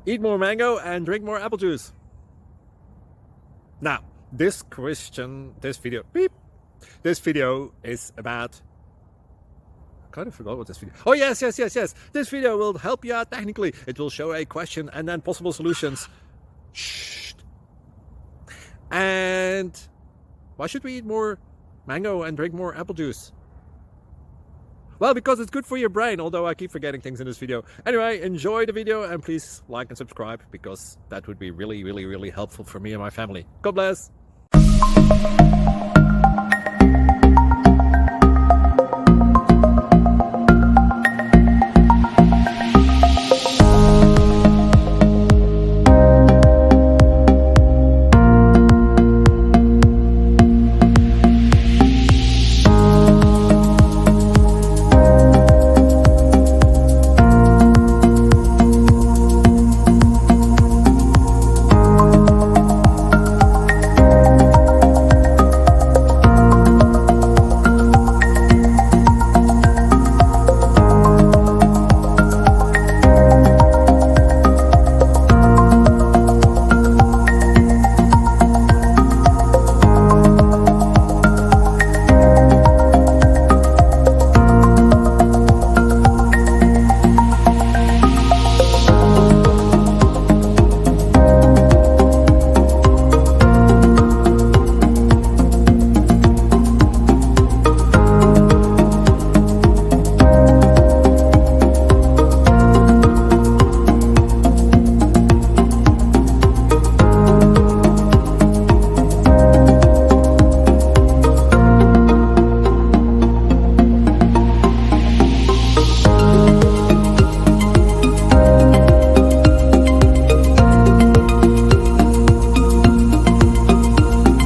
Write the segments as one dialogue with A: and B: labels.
A: Eat more mango and drink more apple juice. Now, this video is about, I kind of forgot what this video. Oh, yes. This video will help you out technically. It will show a question and then possible solutions. Shh. And why should we eat more mango and drink more apple juice? Well, because it's good for your brain, although I keep forgetting things in this video. Anyway, enjoy the video and please like and subscribe, because that would be really helpful for me and my family. God bless.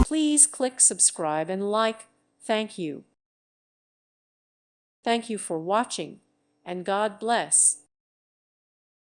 B: Please click subscribe and like. Thank you. Thank you for watching, and God bless.